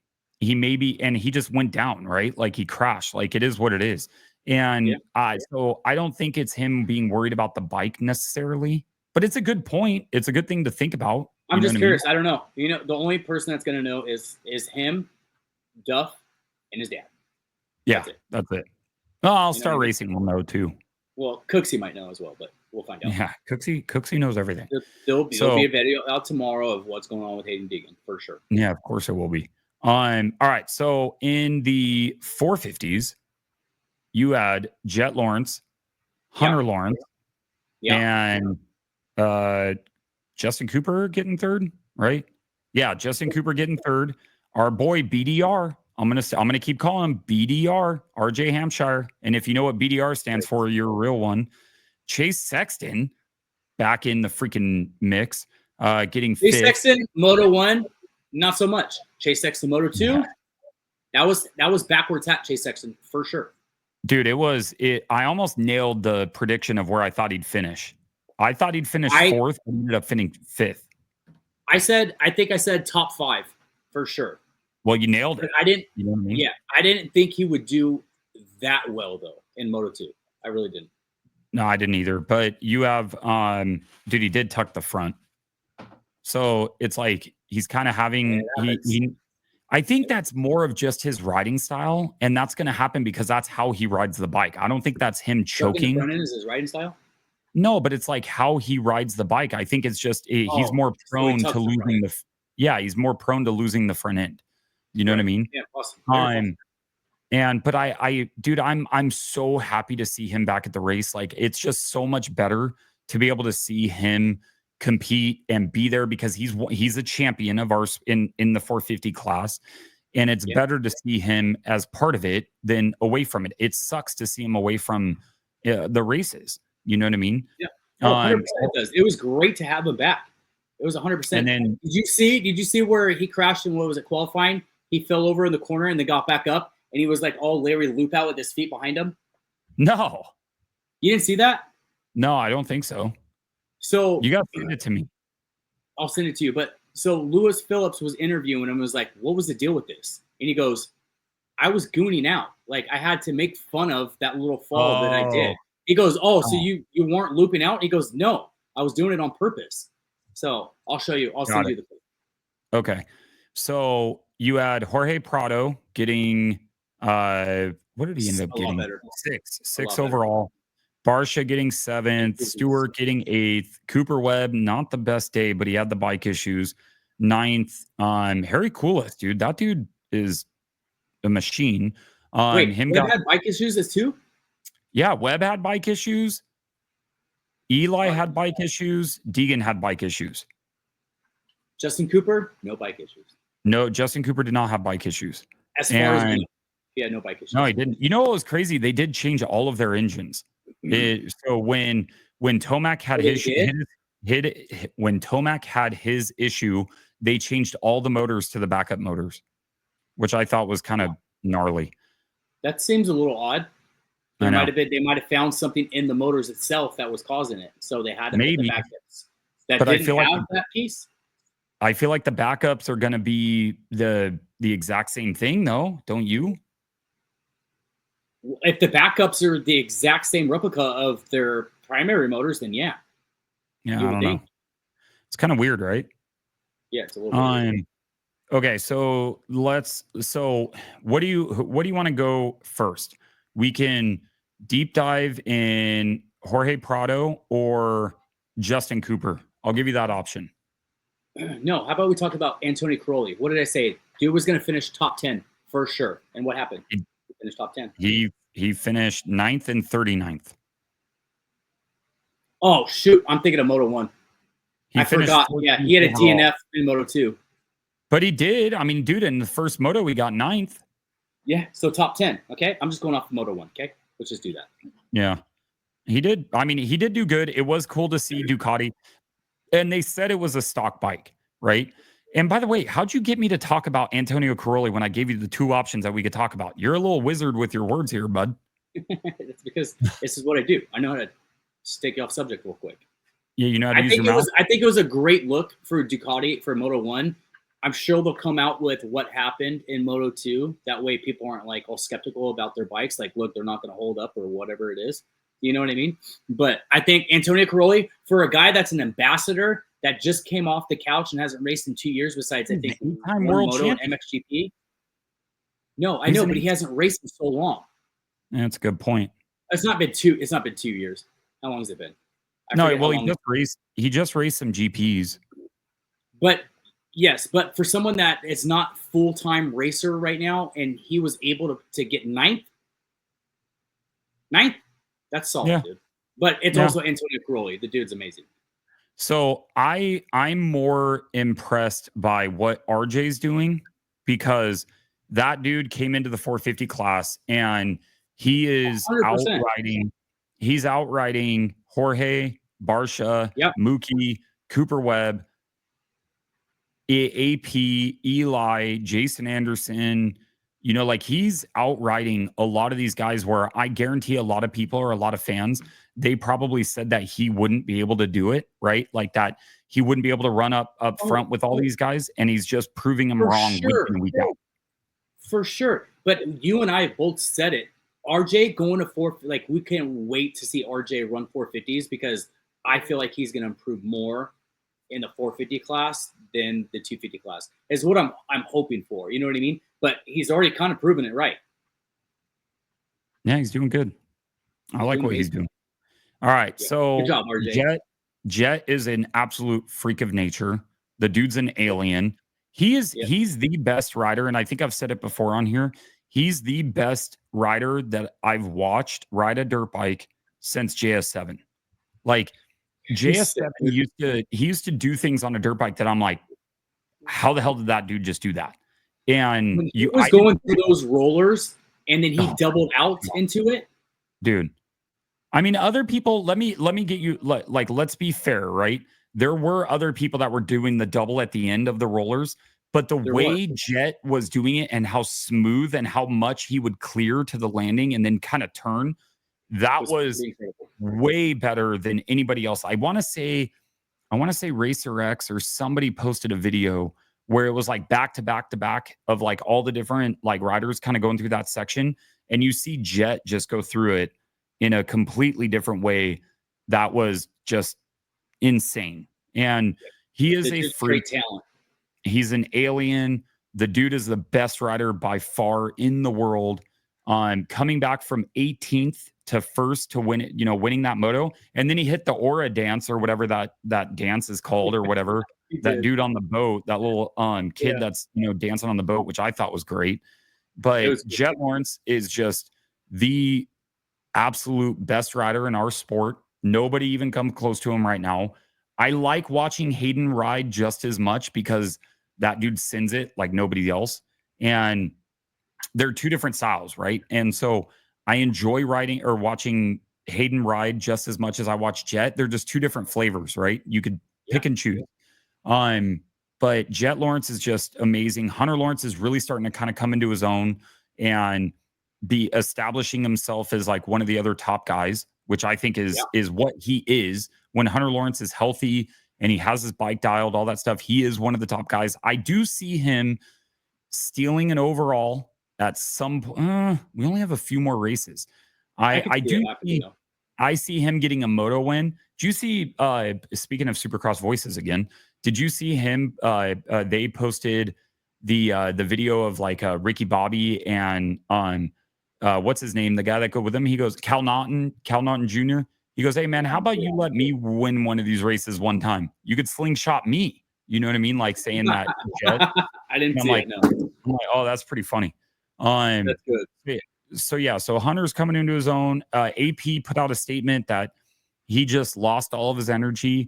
he just went down, right? Like he crashed. Like, it is what it is. And so I don't think it's him being worried about the bike necessarily, but it's a good point. It's a good thing to think about. I'm just curious. I don't know. The only person that's going to know is him, Duff, and his dad. Yeah, that's it. Oh, I'll start racing. We'll know too. Well, Cooksey might know as well, but we'll find out. Yeah, Cooksey knows everything. There'll be a video out tomorrow of what's going on with Hayden Deegan for sure. Yeah, of course it will be. All right. So in the 450s, you had Jett Lawrence, Hunter Lawrence, and Justin Cooper getting third, right? Yeah, Justin Cooper getting third. Our boy BDR. I'm gonna keep calling him BDR, RJ Hampshire. And if you know what BDR stands for, you're a real one. Chase Sexton back in the freaking mix, getting fifth. Chase Sexton, Moto 1, not so much. Chase Sexton, Moto 2, that was backwards hat Chase Sexton for sure. Dude, I almost nailed the prediction of where I thought he'd finish. I thought he'd finish fourth, but he ended up finishing fifth. I think I said top 5 for sure. Well, you nailed it. I didn't. You know what I mean? Yeah, I didn't think he would do that well though in Moto 2. I really didn't. No, I didn't either. But you have, dude, he did tuck the front, so it's like he's kind of having. I think that's more of just his riding style, and that's going to happen because that's how he rides the bike. I don't think that's him choking. The front end is his riding style. No, but it's like how he rides the bike. I think it's just he's more prone to losing the. Yeah, he's more prone to losing the front end. You know what I mean? Yeah, awesome. But dude, I'm so happy to see him back at the race. Like, it's just so much better to be able to see him compete and be there because he's a champion of ours in the 450 class, and it's better to see him as part of it than away from it. It sucks to see him away from the races. You know what I mean? Yeah. 100% it does. It was great to have him back. It was 100%. And then did you see where he crashed in, what was it, qualifying? He fell over in the corner and then got back up, and he was like all Larry Loop out with his feet behind him. No. You didn't see that? No, I don't think so. So you got to send it to me. I'll send it to you. But so Lewis Phillips was interviewing him and was like, "What was the deal with this?" And he goes, "I was gooning out. Like, I had to make fun of that little fall that I did." He goes, "Oh, so you weren't looping out?" He goes, "No, I was doing it on purpose." So I'll show you. I'll send you the clip. Okay. So you had Jorge Prado getting what did he end up getting? Six overall. Barsha getting 7th, Stewart getting 8th, Cooper Webb, not the best day, but he had the bike issues. 9th. Harry Cooleth, dude. That dude is a machine. Wait, Webb had bike issues as too? Yeah, Webb had bike issues. Eli had bike issues. Deegan had bike issues. Justin Cooper, no bike issues. No, Justin Cooper did not have bike issues. As far as we know, he had no bike issues. No, he didn't. You know what was crazy? They did change all of their engines. So when Tomac had when Tomac had his issue, they changed all the motors to the backup motors, which I thought was kind of gnarly. That seems a little odd. They might have found something in the motors itself that was causing it, so they had to put the backups. But I feel like that piece. I feel like the backups are going to be the exact same thing, though, don't you? If the backups are the exact same replica of their primary motors, then yeah. Yeah, I don't know. It's kind of weird, right? Yeah, it's a little weird. Okay, so what do you want to go first? We can deep dive in Jorge Prado or Justin Cooper. I'll give you that option. No, how about we talk about Antonio Caroli? What did I say? Dude was going to finish top 10 for sure. And what happened? He finished top 10. He finished 9th and 39th. Oh, shoot. I'm thinking of Moto 1. I forgot. Yeah, he had a DNF in Moto 2. But he did. I mean, dude, in the first Moto, we got 9th. Yeah, so top 10. Okay, I'm just going off Moto 1. Okay, let's just do that. Yeah, he did. I mean, he did do good. It was cool to see Ducati. And they said it was a stock bike, right? And by the way, how'd you get me to talk about Antonio Caroli when I gave you the 2 options that we could talk about? You're a little wizard with your words here, bud. It's because this is what I do. I know how to take you off subject real quick. Yeah, you know how to use your mouth? I think it was a great look for Ducati for Moto 1. I'm sure they'll come out with what happened in Moto 2. That way people aren't like all skeptical about their bikes. Like, look, they're not going to hold up or whatever it is. You know what I mean? But I think Antonio Caroli, for a guy that's an ambassador that just came off the couch and hasn't raced in 2 years, besides, I think, one world Moto and MXGP. No, I know, but he hasn't raced in so long. That's a good point. It's not been 2 years. How long has it been? No, well, he just raced some GPs. But yes, but for someone that is not full-time racer right now, and he was able to get 9th, that's solid, dude. But it's also Antonio Caroli. The dude's amazing. So I'm more impressed by what RJ's doing, because that dude came into the 450 class and he is 100%. He's outriding Jorge, Barsha, Mookie, Cooper Webb, AP, Eli, Jason Anderson. You know, like, he's outriding a lot of these guys where I guarantee a lot of people or a lot of fans they probably said that he wouldn't be able to do it, right? Like that he wouldn't be able to run up front with all these guys, and he's just proving them wrong week in, week out. For sure. But you and I both said it. RJ going to we can't wait to see RJ run 450s because I feel like he's going to improve more in the 450 class than the 250 class. Is what I'm hoping for. You know what I mean? But he's already kind of proven it right. Yeah, he's doing good. I like what he's doing. All right, yeah. So good job, RJ. Jett is an absolute freak of nature. The dude's an alien. He's the best rider, and I think I've said it before on here. He's the best rider that I've watched ride a dirt bike since JS7. Like JS7 used to do things on a dirt bike that I'm like, how the hell did that dude just do that? And when he was going through those rollers, and then he doubled out into it, dude. I mean, other people. Let me get you like. Let's be fair, right? There were other people that were doing the double at the end of the rollers, but the way Jett was doing it and how smooth and how much he would clear to the landing and then kind of turn, that was way better than anybody else. I want to say Racer X or somebody posted a video where it was like back to back to back of like all the different like riders kind of going through that section, and you see Jett just go through it in a completely different way. That was just insane. And he is a freak talent. He's an alien. The dude is the best rider by far in the world. Coming back from 18th to first to win it, winning that moto. And then he hit the aura dance or whatever that dance is called or whatever. That dude on the boat, that little kid that's dancing on the boat, which I thought was great. But Jett Lawrence is just the absolute best rider in our sport. Nobody even comes close to him right now. I like watching Hayden ride just as much because that dude sends it like nobody else. And they're two different styles, right? And so I enjoy riding or watching Hayden ride just as much as I watch Jett. They're just two different flavors, right? You could pick and choose. But Jett Lawrence is just amazing. Hunter Lawrence is really starting to kind of come into his own and be establishing himself as like one of the other top guys, which I think is what he is. When Hunter Lawrence is healthy and he has his bike dialed, all that stuff, he is one of the top guys. I do see him stealing an overall at some point. We only have a few more races. I see him getting a moto win. Do you see, speaking of Supercross voices again, did you see him? They posted the video of like Ricky Bobby and what's his name? The guy that go with him. He goes, Cal Naughton Jr. He goes, hey man, how about you let me win one of these races one time? You could slingshot me. You know what I mean? Like saying that. Jett. I didn't see it. No. I'm like, oh, that's pretty funny. That's good. So Hunter's coming into his own. AP put out a statement that he just lost all of his energy.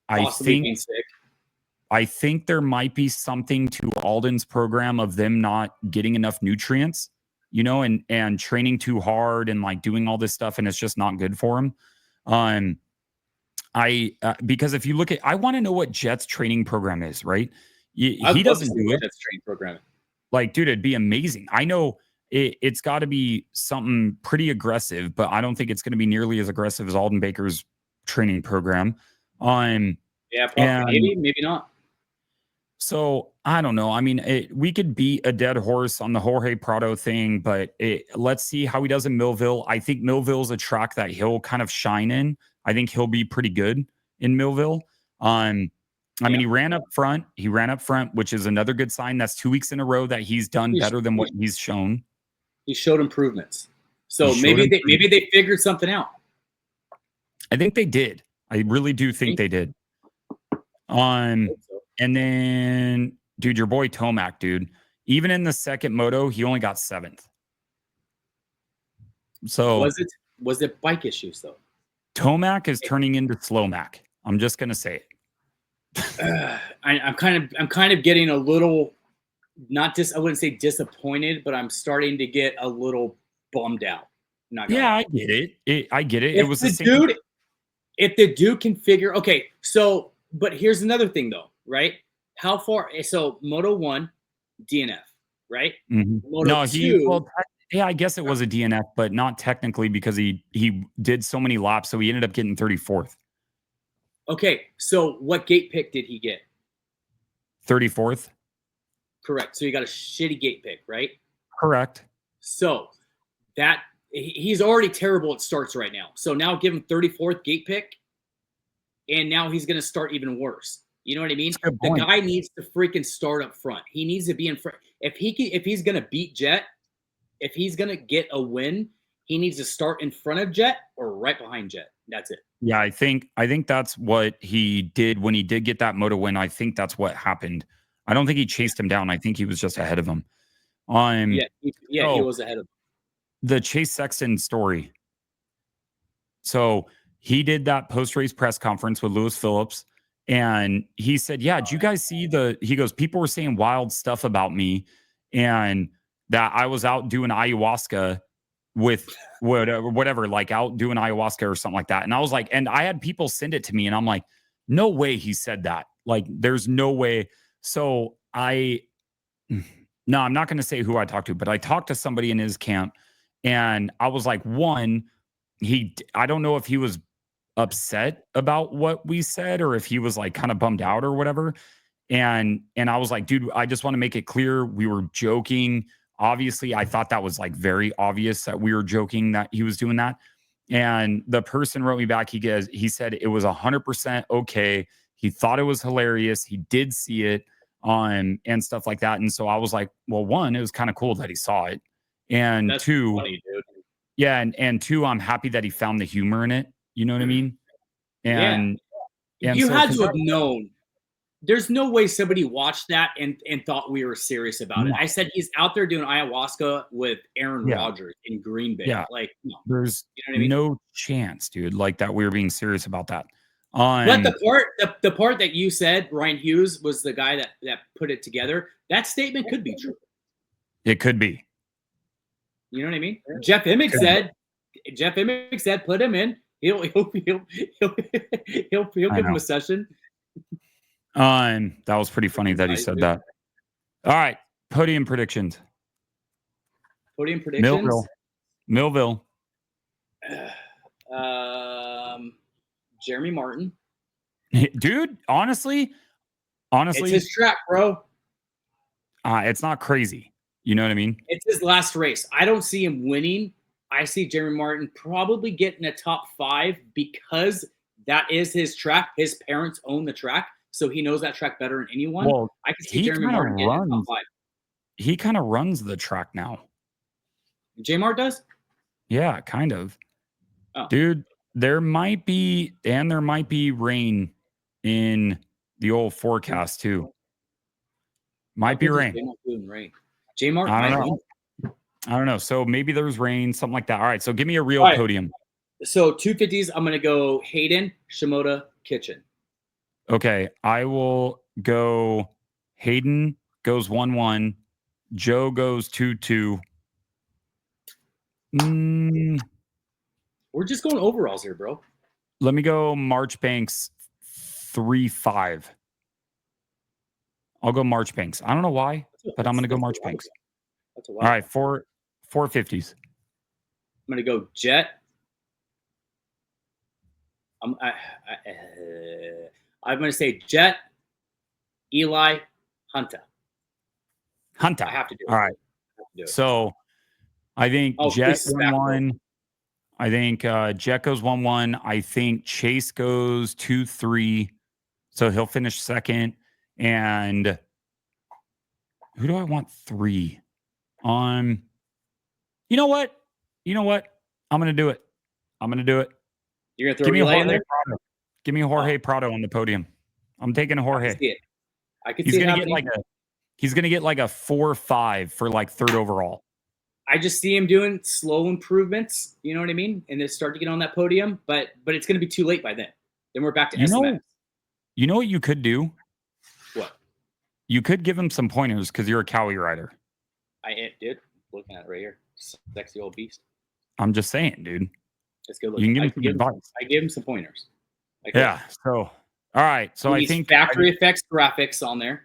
I think there might be something to Alden's program of them not getting enough nutrients, and training too hard and like doing all this stuff, and it's just not good for him. Because if you look at, I want to know what Jett's training program is, right? He doesn't do it. Jett's training program. Like, dude, it'd be amazing. I know it's got to be something pretty aggressive, but I don't think it's going to be nearly as aggressive as Alden Baker's training program. Yeah, probably. Maybe not. So I don't know. I mean, we could beat a dead horse on the Jorge Prado thing, but let's see how he does in Millville. I think Millville's a track that he'll kind of shine in. I think he'll be pretty good in Millville. I mean, he ran up front, which is another good sign. That's 2 weeks in a row that he's done better than what he's shown. He showed improvements. So maybe they figured something out. I think they did. I really do think they did. And then, dude, your boy Tomac, dude, even in the second moto, he only got 7th. So was it bike issues though? Tomac is turning into Slowmac. I'm just gonna say it. I'm kind of getting a little, I wouldn't say disappointed, but I'm starting to get a little bummed out. I get it. I get it. If it was the dude. If the dude can figure, okay, so, but here's another thing though, right? How far? So Moto 1, DNF, right? Mm-hmm. Moto 2. Yeah, I guess it was a DNF, but not technically because he did so many laps, so he ended up getting 34th. Okay, so what gate pick did he get? 34th? Correct. So you got a shitty gate pick, right? Correct. So that he's already terrible at starts right now. So now give him 34th gate pick, and now he's going to start even worse. You know what I mean? The guy needs to freaking start up front. He needs to be in front. If he's going to beat Jett, if he's going to get a win, he needs to start in front of Jett or right behind Jett. That's it. Yeah, I think that's what he did when he did get that moto win. I think that's what happened. I don't think he chased him down. I think he was just ahead of him. He was ahead of him. The Chase Sexton story. So he did that post-race press conference with Lewis Phillips, and he said, yeah, did you guys see he goes, people were saying wild stuff about me and that I was out doing ayahuasca with whatever, like out doing ayahuasca or something like that. And I was like, and I had people send it to me, and I'm like, no way he said that. Like, there's no way. So no, I'm not going to say who I talked to, but I talked to somebody in his camp, and I was like, one, I don't know if he was upset about what we said or if he was like kind of bummed out or whatever. And I was like, dude, I just want to make it clear we were joking. Obviously, I thought that was like very obvious that we were joking that he was doing that. And the person wrote me back. He said it was 100% okay. He thought it was hilarious. He did see it and stuff like that. And so I was like, well, one, it was kind of cool that he saw it. And That's two, funny, dude. yeah, and two, I'm happy that he found the humor in it. You know what I mean? And you so had to have known. There's no way somebody watched that and thought we were serious about it. I said he's out there doing ayahuasca with Aaron Rodgers in Green Bay. Yeah. Like, no. There's You know what I mean? no chance, dude, like that we were being serious about that. But the part that you said, Ryan Hughes was the guy that put it together. That statement could be true. It could be. You know what I mean? Jeff Emick said, put him in. He'll give him a session. That was pretty funny that he said that. All right, podium predictions. Millville. Jeremy Martin. Dude, honestly, it's his track, bro. It's not crazy. You know what I mean? It's his last race. I don't see him winning. I see Jeremy Martin probably getting a top 5 because that is his track. His parents own the track, so he knows that track better than anyone. Well, I can see Jeremy Martin getting a top 5. He kind of runs the track now. J-Mart does? Yeah, kind of. Oh. Dude, there might be rain in the old forecast too. Might be rain. J-Mart, I don't know. So maybe there's rain, something like that. All right. So give me a real podium. So 250s, I'm going to go Hayden, Shimoda, Kitchen. Okay. I will go Hayden goes 1-1. Joe goes 2-2. We're just going overalls here, bro. Let me go Marchbanks 3-5. I'll go Marchbanks. I don't know why, but I'm going to go Marchbanks. All right, 450s. I'm going to go Jett. I'm going to say Jett, Eli, Hunter. I have to do it. All right. So I think Jett 1-1. I think Jett goes 1-1. I think Chase goes 2-3. So he'll finish second. And who do I want 3? You know what? I'm gonna do it. You're gonna throw Eli in there? Give me Jorge Prado on the podium. I'm taking Jorge. I can see it. He's gonna get like a 4-5 for like 3rd overall. I just see him doing slow improvements. You know what I mean? And then start to get on that podium, but it's gonna be too late by then. Then we're back to SMS. You know what you could do? What? You could give him some pointers because you're a Cowie rider. I did. Looking at it right here. Sexy old beast. I'm just saying, dude. Let's go look. You can give him some advice. I give him some pointers. Yeah. So, all right. So I think factory effects graphics on there.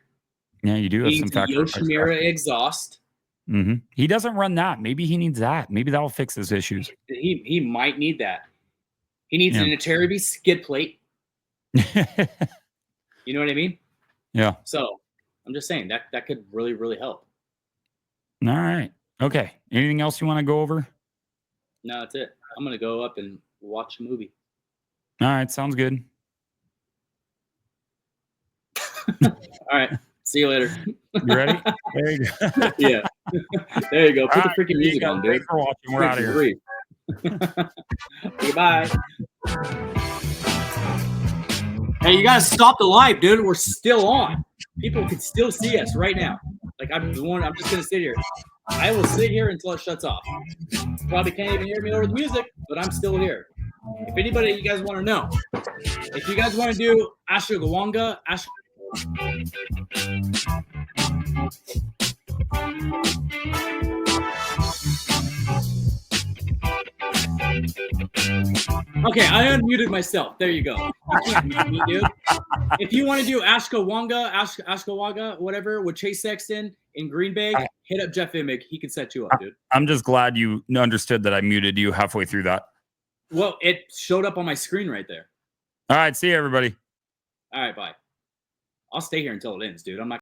Yeah, you do have some factory effects. Yoshimura exhaust. He doesn't run that. Maybe he needs that. Maybe that'll fix his issues. He might need that. He needs Yeah. an Atari skid plate. You know what I mean? Yeah. So I'm just saying that could really, really help. All right. Okay. Anything else you want to go over? No, that's it. I'm gonna go up and watch a movie. All right. Sounds good. All right. See you later. You ready? There you go. Yeah. There you go. Put the All freaking music on, dude. Thanks for watching. We're out of here. Goodbye. Hey, you gotta stop the live, dude. We're still on. People can still see us right now. Like I'm just gonna sit here. I will sit here until it shuts off. Probably can't even hear me over the music, but I'm still here. If anybody you guys want to know, if you guys want to do Ashwagandha, okay, I unmuted myself. There you go. You can't mute me, dude. If you want to do Ashwagandha, whatever, with Chase Sexton in Green Bay, hit up Jeff Imig. He can set you up, dude. I'm just glad you understood that I muted you halfway through that. Well, it showed up on my screen right there. All right. See you, everybody. All right, bye. I'll stay here until it ends, dude. I'm not